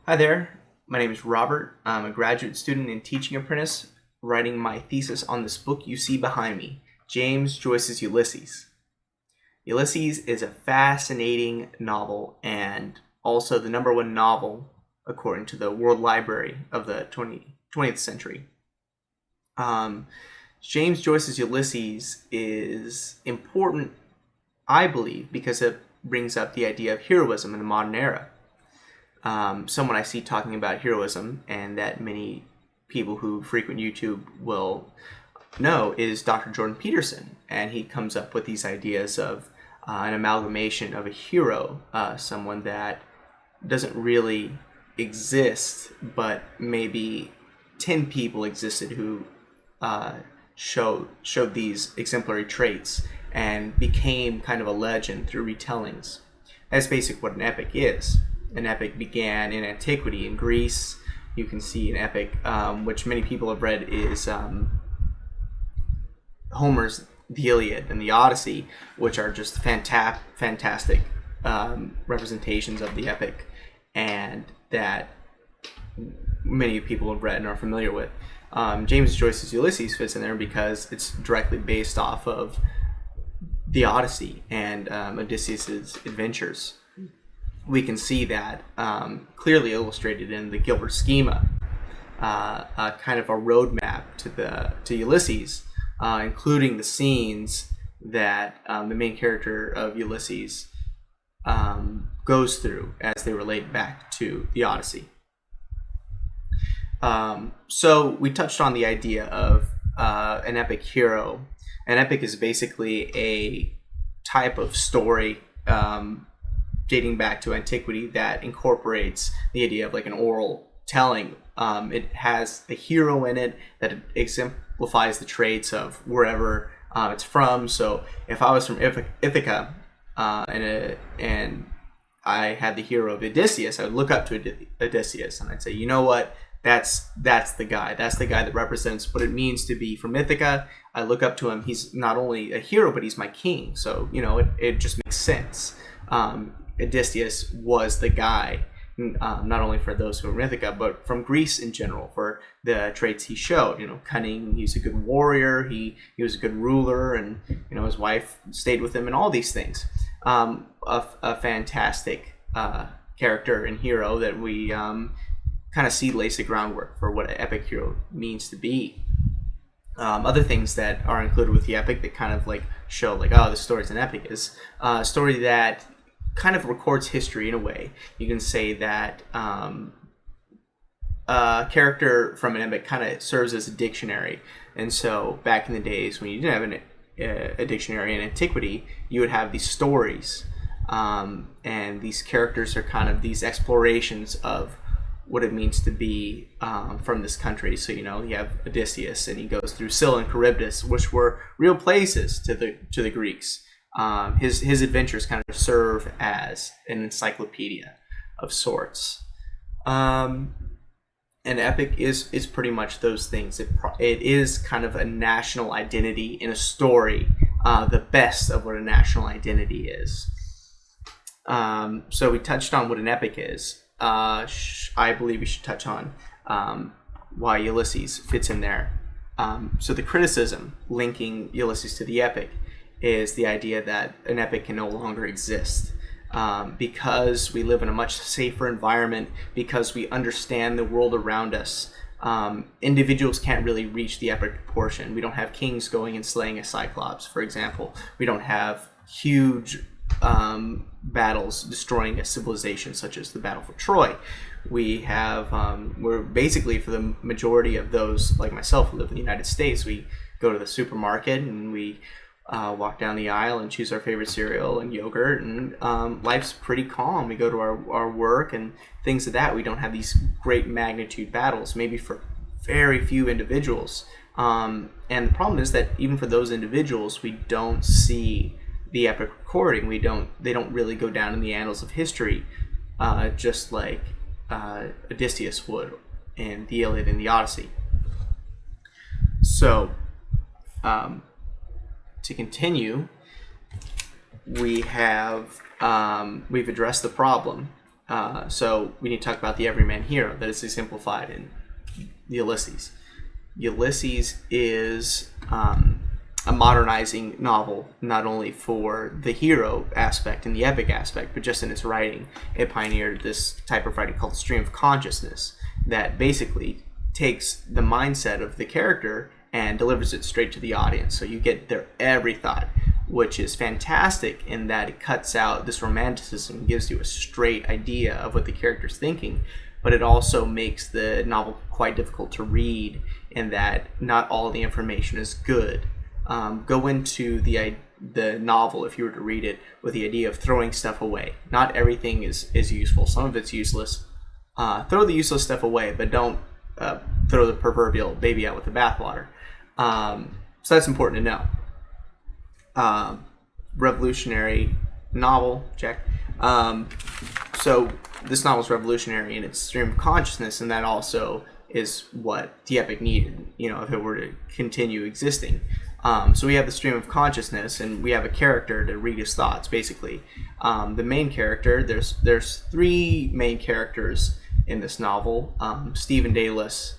Hi there, my name is Robert. I'm a graduate student and teaching apprentice writing my thesis on this book you see behind me, James Joyce's Ulysses. Ulysses is a fascinating novel and also the #1 novel according to the World Library of the 20th century. James Joyce's Ulysses is important, I believe, because it brings up the idea of heroism in the modern era. Someone I see talking about heroism, and that many people who frequent YouTube will know, is Dr. Jordan Peterson. And he comes up with these ideas of an amalgamation of a hero, someone that doesn't really exist, but maybe 10 people existed who showed these exemplary traits and became kind of a legend through retellings. That's basically what an epic is. An epic began in antiquity in Greece. You can see an epic, which many people have read, is Homer's The Iliad and the Odyssey, which are just fantastic representations of the epic, and that many people have read and are familiar with. James Joyce's Ulysses fits in there because it's directly based off of the Odyssey and Odysseus' adventures. We can see that clearly illustrated in the Gilbert schema, kind of a roadmap to Ulysses, including the scenes that the main character of Ulysses goes through as they relate back to the Odyssey. So we touched on the idea of an epic hero. An epic is basically a type of story dating back to antiquity that incorporates the idea of like an oral telling. It has a hero in it that exemplifies the traits of wherever it's from. So if I was from Ithaca and I had the hero of Odysseus, I would look up to Odysseus and I'd say, you know what? That's the guy. That's the guy that represents what it means to be from Ithaca. I look up to him. He's not only a hero, but he's my king. So, it just makes sense. Odysseus was the guy, not only for those who were in Ithaca, but from Greece in general, for the traits he showed. Cunning, he's a good warrior, he was a good ruler, and his wife stayed with him, and all these things. A fantastic character and hero that we kind of see lays the groundwork for what an epic hero means to be. Other things that are included with the epic that kind of like show like, oh, this story's an epic is a story that kind of records history in a way. You can say that a character from an epic kind of serves as a dictionary. And so back in the days when you didn't have a dictionary in antiquity, you would have these stories. And these characters are kind of these explorations of what it means to be from this country. So, you have Odysseus, and he goes through Scylla and Charybdis, which were real places to the Greeks. His adventures kind of serve as an encyclopedia of sorts. An epic is pretty much those things. It is kind of a national identity in a story, the best of what a national identity is. So we touched on what an epic is. I believe we should touch on why Ulysses fits in there. So the criticism linking Ulysses to the epic is the idea that an epic can no longer exist because we live in a much safer environment, because we understand the world around us. Individuals can't really reach the epic proportion. We don't have kings going and slaying a cyclops, for example. We don't have huge battles destroying a civilization such as the Battle for Troy. We have, we're basically, for the majority of those like myself who live in the United States, we go to the supermarket and we walk down the aisle and choose our favorite cereal and yogurt, and life's pretty calm. We go to our work and things of that. We don't have these great magnitude battles, maybe for very few individuals. And the problem is that even for those individuals, we don't see the epic recording. They don't really go down in the annals of history, just like Odysseus would in the Iliad and the Odyssey. So, to continue, we've addressed the problem So we need to talk about the everyman hero that is exemplified in the Ulysses. Ulysses is a modernizing novel, not only for the hero aspect and the epic aspect, but just in its writing. It pioneered this type of writing called stream of consciousness that basically takes the mindset of the character and delivers it straight to the audience. So you get their every thought, which is fantastic in that it cuts out this romanticism, gives you a straight idea of what the character's thinking, but it also makes the novel quite difficult to read in that not all the information is good. Go into the novel, if you were to read it, with the idea of throwing stuff away. Not everything is useful. Some of it's useless. Throw the useless stuff away, but don't throw the proverbial baby out with the bathwater. So that's important to know. Revolutionary novel, check. So this novel is revolutionary in its stream of consciousness, and that also is what the epic needed, if it were to continue existing. So we have the stream of consciousness, and we have a character to read his thoughts, basically. The main character, there's three main characters in this novel, Stephen Dallas,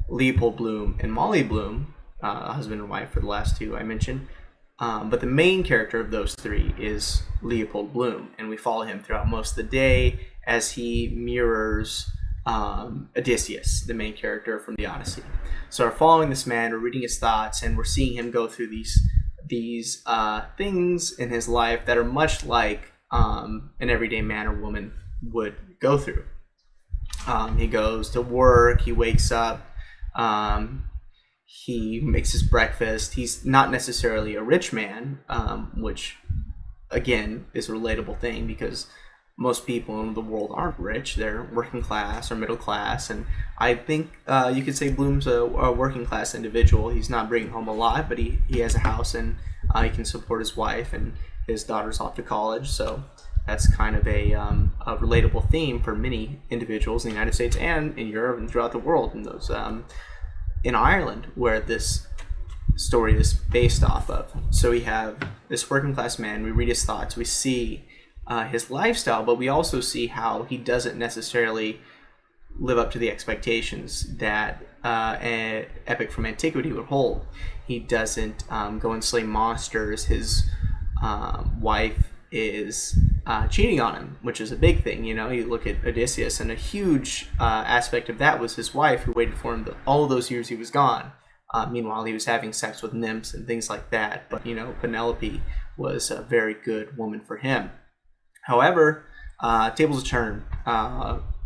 Leopold Bloom, and Molly Bloom, husband and wife for the last two I mentioned. But the main character of those three is Leopold Bloom, and we follow him throughout most of the day as he mirrors Odysseus, the main character from the Odyssey. So we're following this man, we're reading his thoughts, and we're seeing him go through these things in his life that are much like an everyday man or woman would go through. He goes to work, he wakes up, he makes his breakfast. He's not necessarily a rich man, which, again, is a relatable thing because most people in the world aren't rich. They're working class or middle class, and I think you could say Bloom's a working class individual. He's not bringing home a lot, but he has a house, and he can support his wife, and his daughter's off to college, so that's kind of a relatable theme for many individuals in the United States and in Europe and throughout the world, and those in Ireland, where this story is based off of. So we have this working class man, we read his thoughts, we see his lifestyle, but we also see how he doesn't necessarily live up to the expectations that an epic from antiquity would hold. He doesn't go and slay monsters. His wife is cheating on him, which is a big thing. You look at Odysseus, and a huge aspect of that was his wife, who waited for him all those years he was gone. Meanwhile, he was having sex with nymphs and things like that. But Penelope was a very good woman for him. However, tables turn.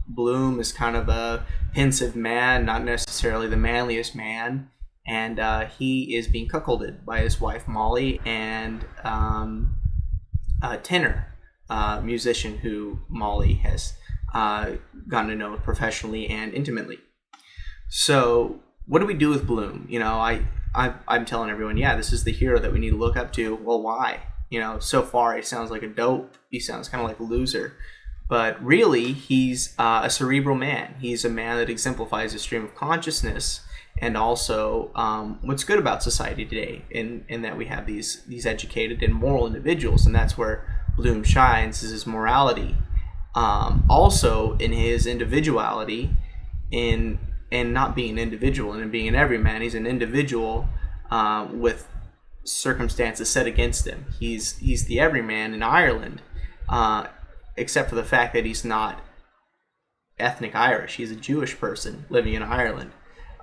Bloom is kind of a pensive man, not necessarily the manliest man, and he is being cuckolded by his wife Molly and Tenor, musician who Molly has gotten to know professionally and intimately. So what do we do with Bloom? I'm telling everyone, this is the hero that we need to look up to. Well, why? So far he sounds like a dope. He sounds kind of like a loser. But really, he's a cerebral man. He's a man that exemplifies a stream of consciousness, and also what's good about society today, in that we have these educated and moral individuals, and that's where Bloom shines, is his morality. Also in his individuality, in not being an individual and in being an everyman. He's an individual with circumstances set against him. He's the everyman in Ireland, except for the fact that he's not ethnic Irish. He's a Jewish person living in Ireland.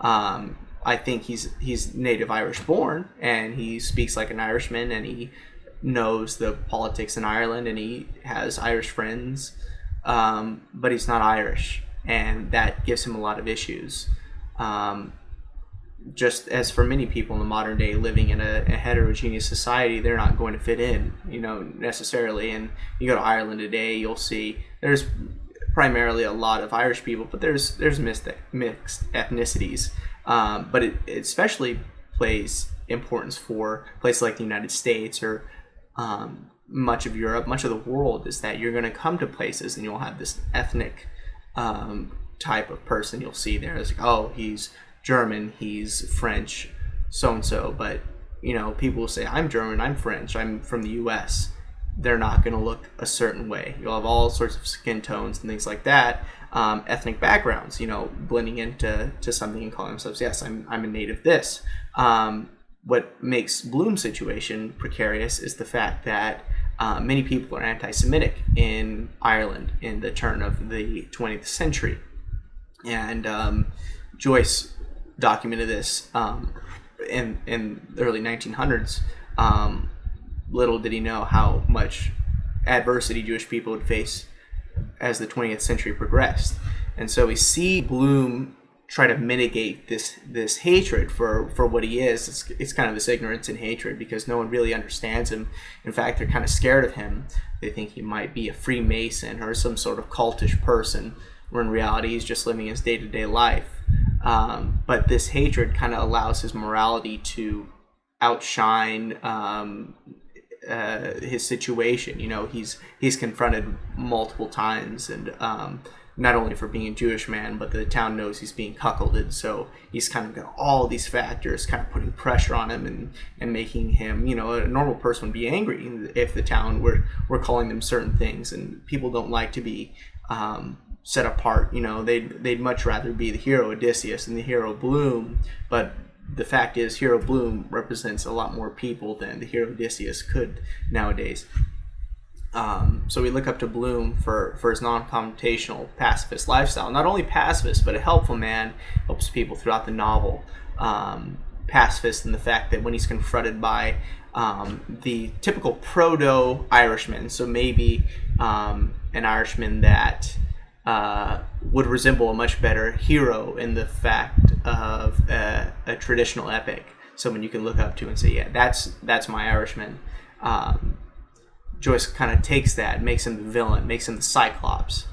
I think he's native Irish born, and he speaks like an Irishman, and he knows the politics in Ireland, and he has Irish friends, but he's not Irish, and that gives him a lot of issues. Just as for many people in the modern day living in a heterogeneous society, they're not going to fit in, necessarily. And you go to Ireland today, you'll see there's primarily a lot of Irish people, but there's mixed ethnicities. But it especially plays importance for places like the United States or much of Europe, much of the world, is that you're going to come to places and you'll have this ethnic type of person you'll see there. It's like, oh, he's German, he's French, so-and-so. But, people will say, I'm German, I'm French, I'm from the U.S. they're not going to look a certain way. You'll have all sorts of skin tones and things like that, ethnic backgrounds, blending into something and calling themselves, yes, I'm a native this. What makes Bloom's situation precarious is the fact that many people are anti-Semitic in Ireland in the turn of the 20th century. And Joyce documented this in the early 1900s. Little did he know how much adversity Jewish people would face as the 20th century progressed. And so we see Bloom try to mitigate this hatred for what he is. It's kind of this ignorance and hatred because no one really understands him. In fact, they're kind of scared of him. They think he might be a Freemason or some sort of cultish person, where in reality he's just living his day-to-day life. But this hatred kind of allows his morality to outshine his situation. He's confronted multiple times, and not only for being a Jewish man, but the town knows he's being cuckolded. So he's kind of got all these factors kind of putting pressure on him and making him, a normal person would be angry if the town were calling them certain things. And people don't like to be set apart. They'd much rather be the hero Odysseus than the hero Bloom. But the fact is, hero Bloom represents a lot more people than the hero Odysseus could nowadays. So we look up to Bloom for his non-confrontational pacifist lifestyle. Not only pacifist, but a helpful man, helps people throughout the novel. Pacifist in the fact that when he's confronted by the typical proto-Irishman, so maybe an Irishman that would resemble a much better hero in the fact of a traditional epic, someone you can look up to and say, yeah, that's my Irishman. Joyce kind of takes that, makes him the villain, makes him the Cyclops.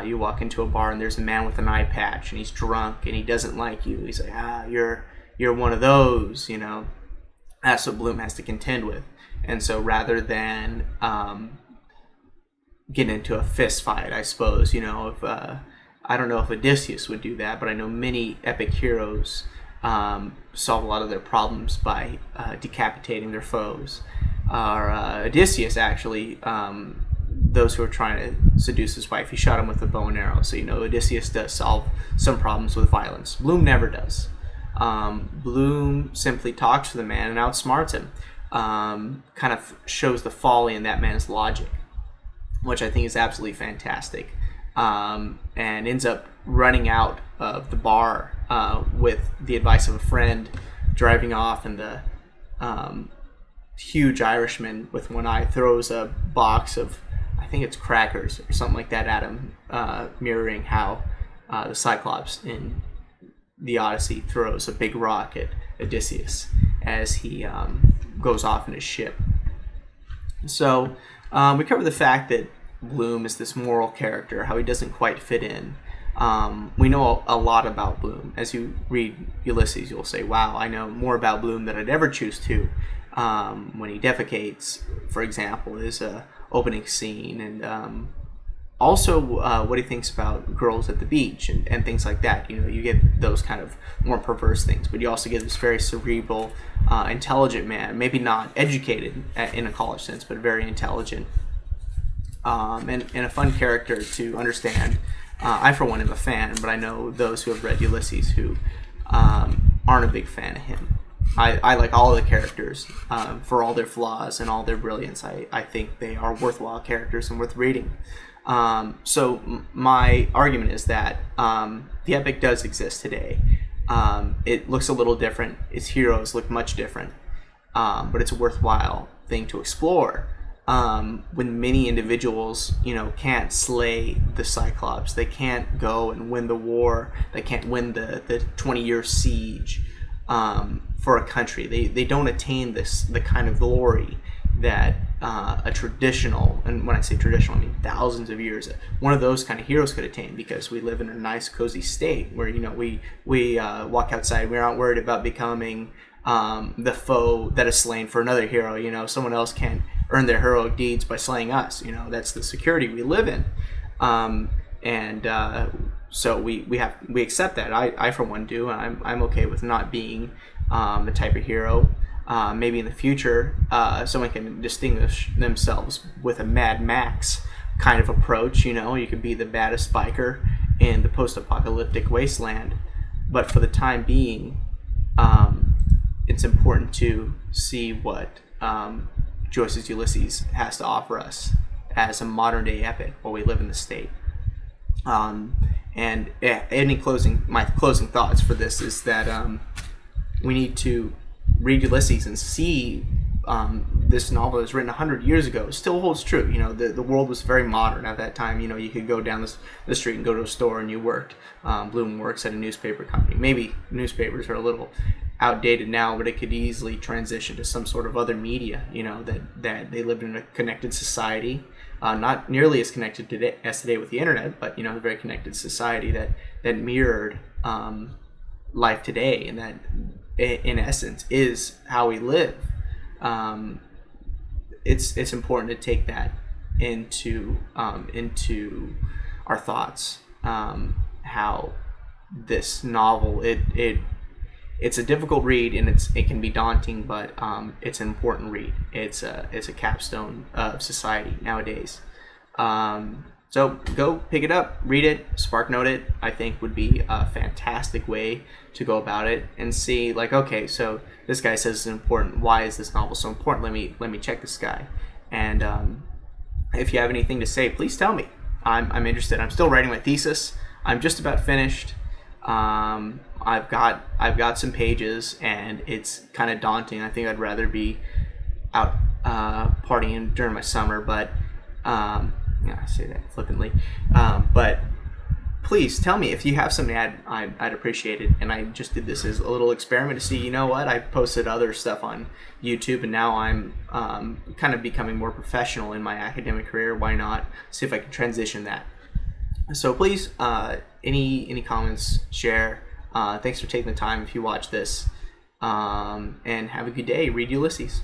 You walk into a bar and there's a man with an eye patch and he's drunk and he doesn't like you. He's like, you're one of those, That's what Bloom has to contend with. And so rather than get into a fist fight, I suppose, if I don't know if Odysseus would do that, but I know many epic heroes solve a lot of their problems by decapitating their foes. Odysseus, actually, those who are trying to seduce his wife, he shot him with a bow and arrow. So, Odysseus does solve some problems with violence. Bloom never does. Bloom simply talks to the man and outsmarts him. Kind of shows the folly in that man's logic, which I think is absolutely fantastic. And ends up running out of the bar with the advice of a friend, driving off, and the huge Irishman with one eye throws a box of, I think it's crackers or something like that at him, mirroring how the Cyclops in the Odyssey throws a big rock at Odysseus as he goes off in his ship. So we cover the fact that Bloom is this moral character, how he doesn't quite fit in. We know a lot about Bloom. As you read Ulysses, you'll say, wow, I know more about Bloom than I'd ever choose to. When he defecates, for example, is a opening scene, and also what he thinks about girls at the beach and things like that. You get those kind of more perverse things, but you also get this very cerebral, intelligent man, maybe not educated in a college sense, but very intelligent, and a fun character to understand. I, for one, am a fan, but I know those who have read Ulysses who aren't a big fan of him. I like all the characters for all their flaws and all their brilliance. I think they are worthwhile characters and worth reading. So my argument is that the epic does exist today. It looks a little different. Its heroes look much different, but it's a worthwhile thing to explore. When many individuals, can't slay the Cyclops, they can't go and win the war, they can't win the 20-year siege for a country. They don't attain the kind of glory that a traditional, and when I say traditional, I mean thousands of years, one of those kind of heroes could attain, because we live in a nice, cozy state where, we walk outside, we're not worried about becoming the foe that is slain for another hero. Someone else can't earn their heroic deeds by slaying us. That's the security we live in. So we accept that. I for one do. I'm okay with not being the type of hero maybe in the future, someone can distinguish themselves with a Mad Max kind of approach. You could be the baddest biker in the post-apocalyptic wasteland. But for the time being, it's important to see what Joyce's Ulysses has to offer us as a modern-day epic while we live in the state. And my closing thoughts for this is that we need to read Ulysses and see this novel that was written 100 years ago still holds true. The world was very modern at that time. You could go down the street and go to a store and you worked. Bloom works at a newspaper company. Maybe newspapers are a little outdated now, but it could easily transition to some sort of other media, that they lived in a connected society. Not nearly as connected today as today with the internet, but a very connected society that mirrored life today, and that in essence is how we live. It's important to take that into our thoughts. How this novel it's a difficult read, and it can be daunting, but it's an important read. It's a capstone of society nowadays. So go pick it up, read it, SparkNote it. I think would be a fantastic way to go about it and see, like, okay, so this guy says it's important. Why is this novel so important? Let me check this guy. And if you have anything to say, please tell me. I'm interested. I'm still writing my thesis. I'm just about finished. I've got some pages, and it's kind of daunting. I think I'd rather be out partying during my summer, but I say that flippantly. But please tell me if you have something I'd appreciate it. And I just did this as a little experiment to see, I posted other stuff on YouTube, and now I'm kind of becoming more professional in my academic career. Why not see if I can transition that? So please, any comments, share. Thanks for taking the time if you watch this. And have a good day. Read Ulysses.